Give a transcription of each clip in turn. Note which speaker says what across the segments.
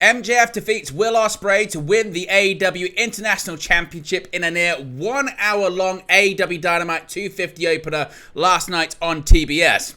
Speaker 1: MJF defeats Will Ospreay to win the AEW International Championship in a near 1 hour long AEW Dynamite 250 opener last night on TBS.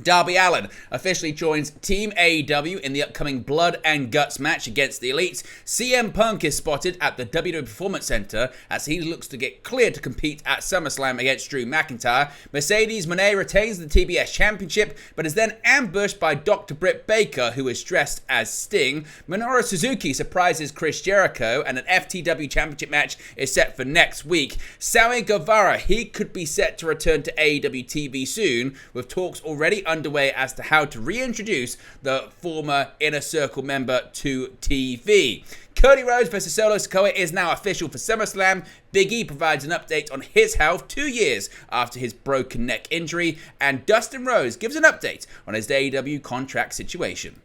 Speaker 1: Darby Allin officially joins Team AEW in the upcoming Blood and Guts match against the Elite. CM Punk is spotted at the WWE Performance Center as he looks to get cleared to compete at SummerSlam against Drew McIntyre. Mercedes Moné retains the TBS Championship, but is then ambushed by Dr. Britt Baker, who is dressed as Sting. Minoru Suzuki surprises Chris Jericho, and an FTW Championship match is set for next week. Sammy Guevara, he could be set to return to AEW TV soon, with talks already underway as to how to reintroduce the former Inner Circle member to TV. Cody Rhodes vs Solo Sikoa is now official for SummerSlam. Big E provides an update on his health 2 years after his broken neck injury, and Dustin Rhodes gives an update on his AEW contract situation.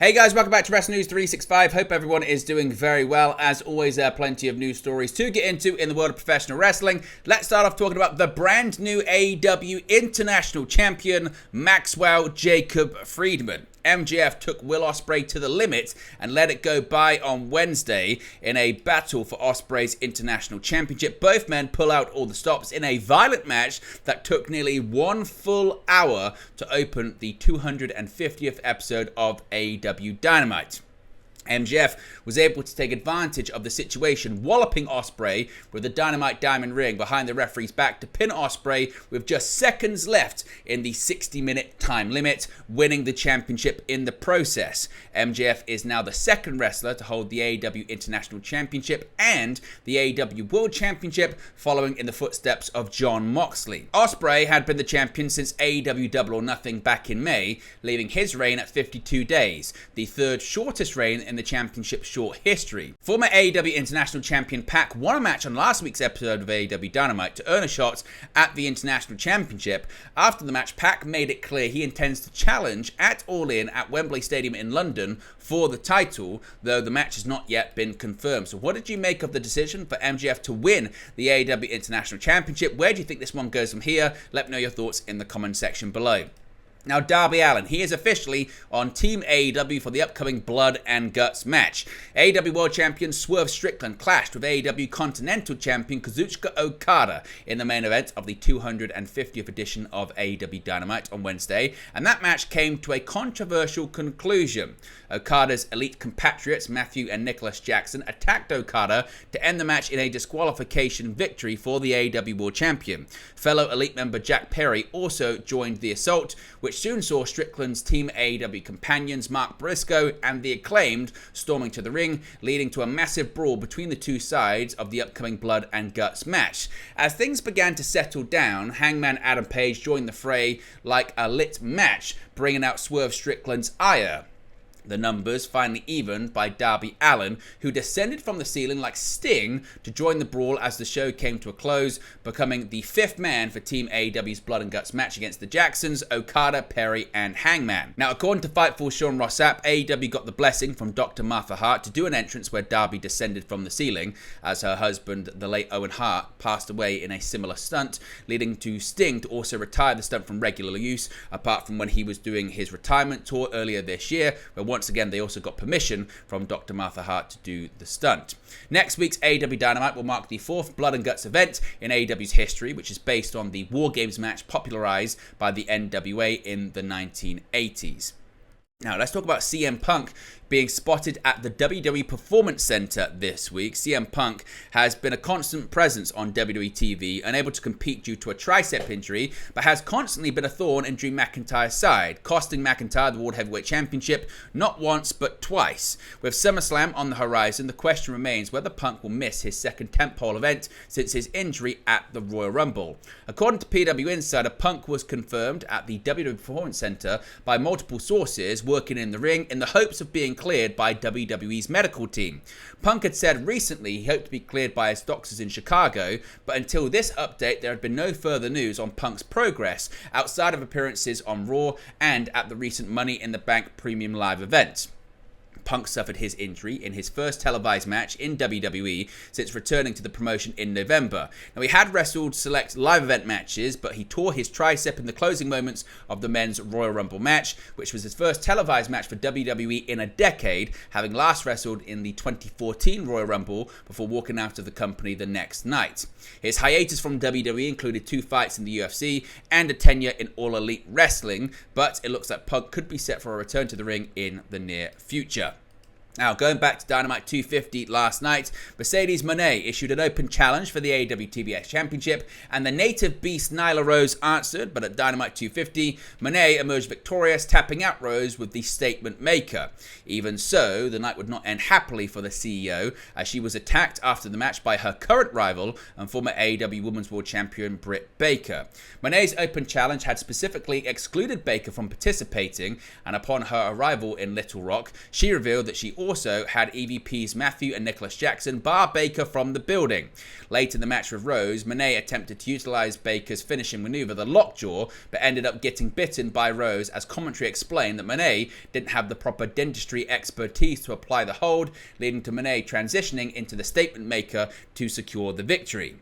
Speaker 1: Hey guys, welcome back to Wrestling News 365. Hope everyone is doing very well. As always, there are plenty of news stories to get into in the world of professional wrestling. Let's start off talking about the brand new AEW International Champion, Maxwell Jacob Friedman. MJF took Will Ospreay to the limit and let it go by on Wednesday in a battle for Ospreay's International Championship. Both men pull out all the stops in a violent match that took nearly 1 full hour to open the 250th episode of AEW Dynamite. MJF was able to take advantage of the situation, walloping Ospreay with the Dynamite Diamond Ring behind the referee's back to pin Ospreay with just seconds left in the 60-minute time limit, winning the championship in the process. MJF is now the second wrestler to hold the AEW International Championship and the AEW World Championship, following in the footsteps of Jon Moxley. Ospreay had been the champion since AEW Double or Nothing back in May, leaving his reign at 52 days, the third shortest reign in the championship's short history. Former AEW International Champion Pac won a match on last week's episode of AEW Dynamite to earn a shot at the International Championship. After the match, Pac made it clear he intends to challenge at All In at Wembley Stadium in London for the title, though the match has not yet been confirmed. So what did you make of the decision for MJF to win the AEW International Championship? Where do you think this one goes from here? Let me know your thoughts in the comment section below. Now, Darby Allin, he is officially on Team AEW for the upcoming Blood and Guts match. AEW World Champion Swerve Strickland clashed with AEW Continental Champion Kazuchika Okada in the main event of the 250th edition of AEW Dynamite on Wednesday, and that match came to a controversial conclusion. Okada's elite compatriots, Matthew and Nicholas Jackson, attacked Okada to end the match in a disqualification victory for the AEW World Champion. Fellow elite member Jack Perry also joined the assault, which soon saw Strickland's Team AEW companions Mark Briscoe and The Acclaimed storming to the ring, leading to a massive brawl between the two sides of the upcoming Blood and Guts match. As things began to settle down, Hangman Adam Page joined the fray like a lit match, bringing out Swerve Strickland's ire. The numbers finally evened by Darby Allin, who descended from the ceiling like Sting to join the brawl as the show came to a close, becoming the fifth man for Team AEW's Blood and Guts match against the Jacksons, Okada, Perry, and Hangman. Now, according to Fightful Sean Ross Sapp, AEW got the blessing from Dr. Martha Hart to do an entrance where Darby descended from the ceiling, as her husband, the late Owen Hart, passed away in a similar stunt, leading to Sting to also retire the stunt from regular use, apart from when he was doing his retirement tour earlier this year, where once again, they also got permission from Dr. Martha Hart to do the stunt. Next week's AEW Dynamite will mark the fourth Blood and Guts event in AEW's history, which is based on the War Games match popularized by the NWA in the 1980s. Now, let's talk about CM Punk being spotted at the WWE Performance Center this week. CM Punk has been a constant presence on WWE TV, unable to compete due to a tricep injury, but has constantly been a thorn in Drew McIntyre's side, costing McIntyre the World Heavyweight Championship not once but twice. With SummerSlam on the horizon, the question remains whether Punk will miss his second tentpole event since his injury at the Royal Rumble. According to PW Insider, Punk was confirmed at the WWE Performance Center by multiple sources working in the ring in the hopes of being cleared by WWE's medical team. Punk had said recently he hoped to be cleared by his doctors in Chicago, but until this update there had been no further news on Punk's progress outside of appearances on Raw and at the recent Money in the Bank Premium Live event. Punk suffered his injury in his first televised match in WWE since returning to the promotion in November. Now, he had wrestled select live event matches, but he tore his tricep in the closing moments of the men's Royal Rumble match, which was his first televised match for WWE in a decade, having last wrestled in the 2014 Royal Rumble before walking out of the company the next night. His hiatus from WWE included 2 fights in the UFC and a tenure in All Elite Wrestling, but it looks like Punk could be set for a return to the ring in the near future. Now, going back to Dynamite 250 last night, Mercedes Moné issued an open challenge for the AEW TBS Championship, and the native beast Nyla Rose answered, but at Dynamite 250, Moné emerged victorious, tapping out Rose with the statement maker. Even so, the night would not end happily for the CEO, as she was attacked after the match by her current rival and former AEW Women's World Champion Britt Baker. Moné's open challenge had specifically excluded Baker from participating, and upon her arrival in Little Rock, she revealed that she also had EVPs Matthew and Nicholas Jackson bar Baker from the building. Late in the match with Rose, Moné attempted to utilize Baker's finishing maneuver, the lockjaw, but ended up getting bitten by Rose, as commentary explained that Moné didn't have the proper dentistry expertise to apply the hold, leading to Moné transitioning into the statement maker to secure the victory.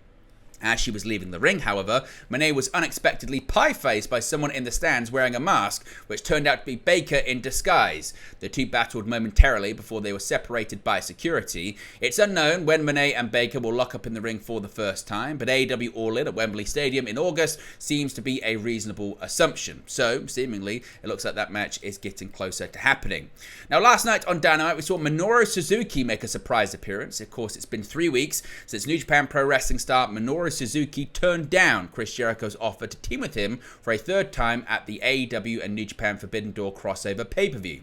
Speaker 1: As she was leaving the ring, however, Moné was unexpectedly pie-faced by someone in the stands wearing a mask, which turned out to be Baker in disguise. The two battled momentarily before they were separated by security. It's unknown when Moné and Baker will lock up in the ring for the first time, but AEW All In at Wembley Stadium in August seems to be a reasonable assumption. So, seemingly, it looks like that match is getting closer to happening. Now, last night on Dynamite, we saw Minoru Suzuki make a surprise appearance. Of course, it's been 3 weeks since New Japan Pro Wrestling star Minoru Suzuki turned down Chris Jericho's offer to team with him for a third time at the AEW and New Japan Forbidden Door crossover pay-per-view,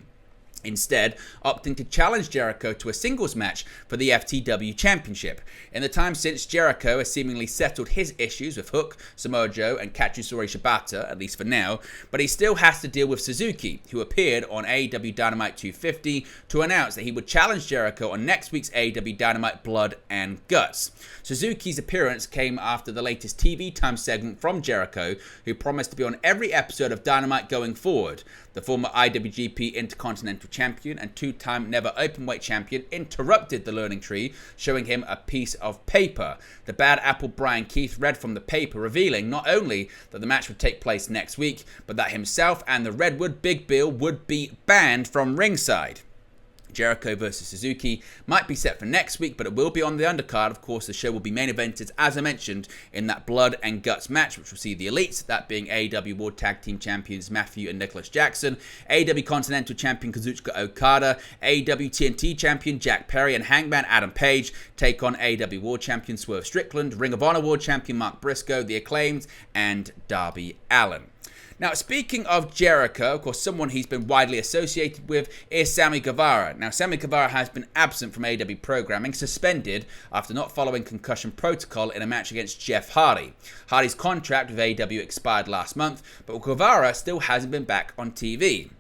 Speaker 1: instead opting to challenge Jericho to a singles match for the FTW Championship. In the time since, Jericho has seemingly settled his issues with Hook, Samoa Joe and Katsuyori Shibata, at least for now, but he still has to deal with Suzuki, who appeared on AEW Dynamite 250 to announce that he would challenge Jericho on next week's AEW Dynamite Blood and Guts. Suzuki's appearance came after the latest TV time segment from Jericho, who promised to be on every episode of Dynamite going forward. The former IWGP Intercontinental Champion and 2-time Never Openweight Champion interrupted the learning tree, showing him a piece of paper. The bad apple Brian Keith read from the paper, revealing not only that the match would take place next week, but that himself and the Redwood Big Bill would be banned from ringside. Jericho versus Suzuki might be set for next week, but it will be on the undercard. Of course, the show will be main evented, as I mentioned, in that Blood and Guts match, which will see the Elites, that being AEW World Tag Team Champions Matthew and Nicholas Jackson, AEW Continental Champion Kazuchika Okada, AEW TNT Champion Jack Perry and Hangman Adam Page take on AEW World Champion Swerve Strickland, Ring of Honor World Champion Mark Briscoe, The Acclaimed, and Darby Allin. Now, speaking of Jericho, of course, someone he's been widely associated with is Sammy Guevara. Now, Sammy Guevara has been absent from AEW programming, suspended after not following concussion protocol in a match against Jeff Hardy. Hardy's contract with AEW expired last month, but Guevara still hasn't been back on TV.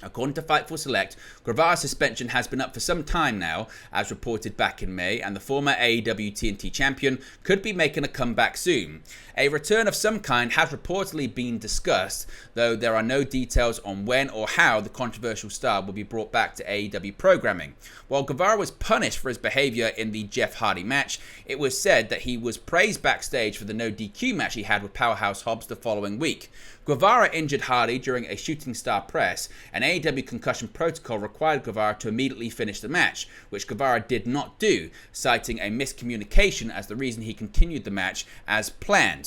Speaker 1: According to Fightful Select, Guevara's suspension has been up for some time now, as reported back in May, and the former AEW TNT champion could be making a comeback soon. A return of some kind has reportedly been discussed, though there are no details on when or how the controversial star will be brought back to AEW programming. While Guevara was punished for his behavior in the Jeff Hardy match, it was said that he was praised backstage for the no DQ match he had with Powerhouse Hobbs the following week. Guevara injured Hardy during a shooting star press, and AEW concussion protocol required Guevara to immediately finish the match, which Guevara did not do, citing a miscommunication as the reason he continued the match as planned.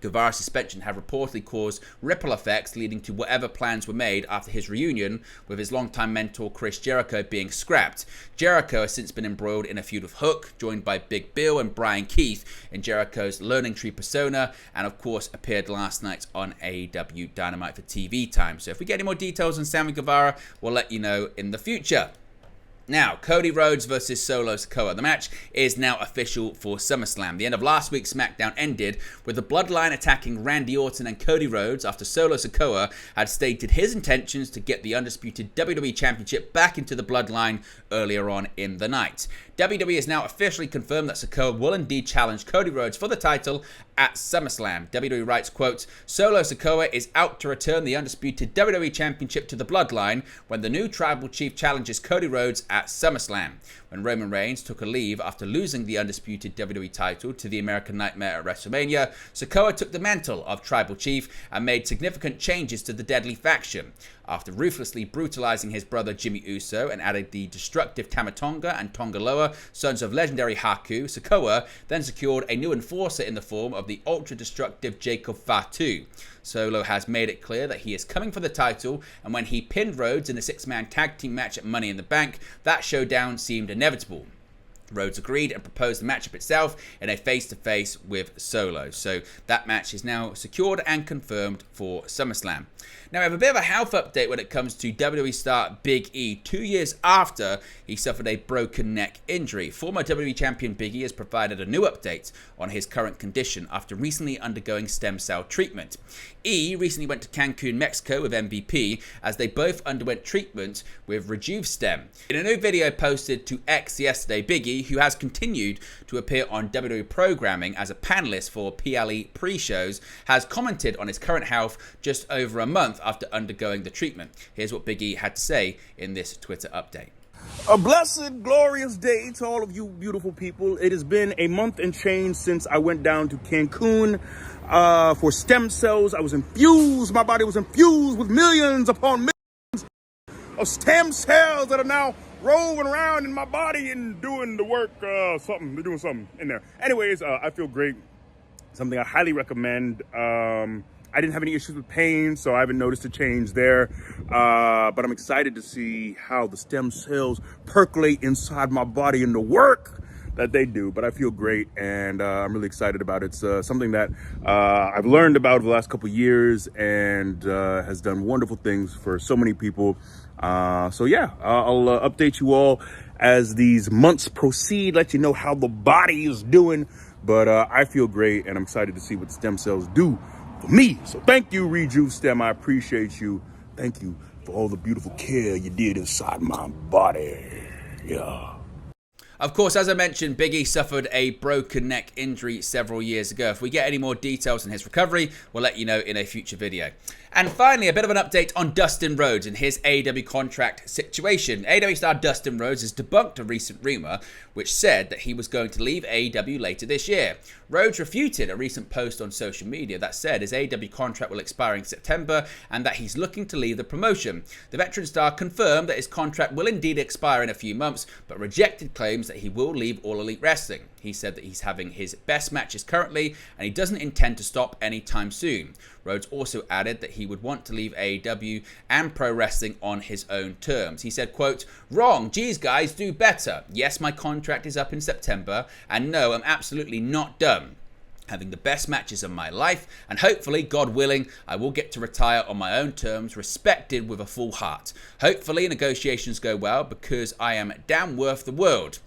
Speaker 1: Guevara's suspension had reportedly caused ripple effects, leading to whatever plans were made after his reunion with his longtime mentor Chris Jericho being scrapped. Jericho has since been embroiled in a feud with Hook, joined by Big Bill and Brian Keith in Jericho's learning tree persona, and of course appeared last night on AEW Dynamite for TV time. So if we get any more details on Sammy Guevara, we'll let you know in the future. Now, Cody Rhodes versus Solo Sikoa. The match is now official for SummerSlam. The end of last week's SmackDown ended with the Bloodline attacking Randy Orton and Cody Rhodes after Solo Sikoa had stated his intentions to get the undisputed WWE Championship back into the Bloodline earlier on in the night. WWE has now officially confirmed that Sikoa will indeed challenge Cody Rhodes for the title at SummerSlam. WWE writes, quote, Solo Sikoa is out to return the undisputed WWE Championship to the Bloodline when the new Tribal Chief challenges Cody Rhodes at SummerSlam. When Roman Reigns took a leave after losing the undisputed WWE title to the American Nightmare at WrestleMania, Sikoa took the mantle of Tribal Chief and made significant changes to the Deadly faction. After ruthlessly brutalizing his brother Jimmy Uso and added the destructive Tama Tonga and Tonga Loa, sons of legendary Haku, Sikoa then secured a new enforcer in the form of the ultra-destructive Jacob Fatu. Solo has made it clear that he is coming for the title, and when he pinned Rhodes in a six-man tag team match at Money in the Bank, that showdown seemed inevitable. Rhodes agreed and proposed the matchup itself in a face-to-face with Solo. So that match is now secured and confirmed for SummerSlam. Now, we have a bit of a health update when it comes to WWE star Big E. 2 years after he suffered a broken neck injury, former WWE champion Big E has provided a new update on his current condition after recently undergoing stem cell treatment. E recently went to Cancun, Mexico with MVP as they both underwent treatment with RejuveStem. In a new video posted to X yesterday, Big E, who has continued to appear on WWE programming as a panelist for PLE pre-shows, has commented on his current health just over a month after undergoing the treatment. Here's what Big E had to say in this Twitter update.
Speaker 2: A blessed, glorious day to all of you beautiful people. It has been a month and change since I went down to Cancun for stem cells. I was infused. My body was infused with millions upon millions of stem cells that are now rolling around in my body and doing the work, they're doing something in there. Anyways, I feel great. Something I highly recommend. I didn't have any issues with pain, so I haven't noticed a change there. But I'm excited to see how the stem cells percolate inside my body and the work that they do. But I feel great, and I'm really excited about it. It's something that I've learned about over the last couple of years and has done wonderful things for so many people. So yeah, I'll update you all as these months proceed, let you know how the body is doing. But I feel great, and I'm excited to see what the stem cells do for me. So thank you, RejuveStem. I appreciate you. Thank you for all the beautiful care you did inside my body. Yeah.
Speaker 1: Of course, as I mentioned, Big E suffered a broken neck injury several years ago. If we get any more details on his recovery, we'll let you know in a future video. And finally, a bit of an update on Dustin Rhodes and his AEW contract situation. AEW star Dustin Rhodes has debunked a recent rumor which said that he was going to leave AEW later this year. Rhodes refuted a recent post on social media that said his AEW contract will expire in September and that he's looking to leave the promotion. The veteran star confirmed that his contract will indeed expire in a few months, but rejected claims that he will leave All Elite Wrestling. He said that he's having his best matches currently and he doesn't intend to stop anytime soon. Rhodes also added that he would want to leave AEW and pro wrestling on his own terms. He said, quote, "Wrong, geez guys, do better. Yes, my contract is up in September, and no, I'm absolutely not done. Having the best matches of my life, and hopefully, God willing, I will get to retire on my own terms, respected with a full heart. Hopefully negotiations go well because I am damn worth the world.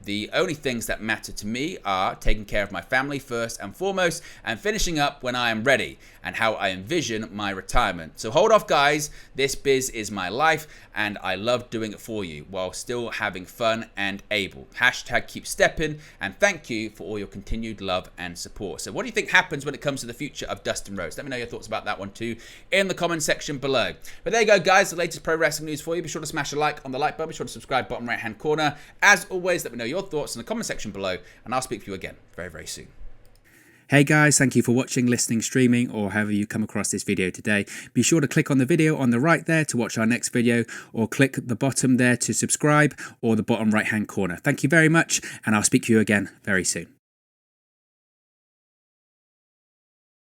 Speaker 1: The only things that matter to me are taking care of my family first and foremost and finishing up when I am ready and how I envision my retirement. So hold off guys, this biz is my life and I love doing it for you while still having fun and able. Hashtag keep stepping and thank you for all your continued love and support." So what do you think happens when it comes to the future of Dustin Rhodes? Let me know your thoughts about that one too in the comment section below. But there you go guys, the latest pro wrestling news for you. Be sure to smash a like on the like button, be sure to subscribe bottom right hand corner. As always, let me know your thoughts in the comment section below and I'll speak to you again very, very soon.
Speaker 3: Hey guys, thank you for watching, listening, streaming, or however you come across this video today. Be sure to click on the video on the right there to watch our next video, or click the bottom there to subscribe, or the bottom right hand corner. Thank you very much, and I'll speak to you again very soon.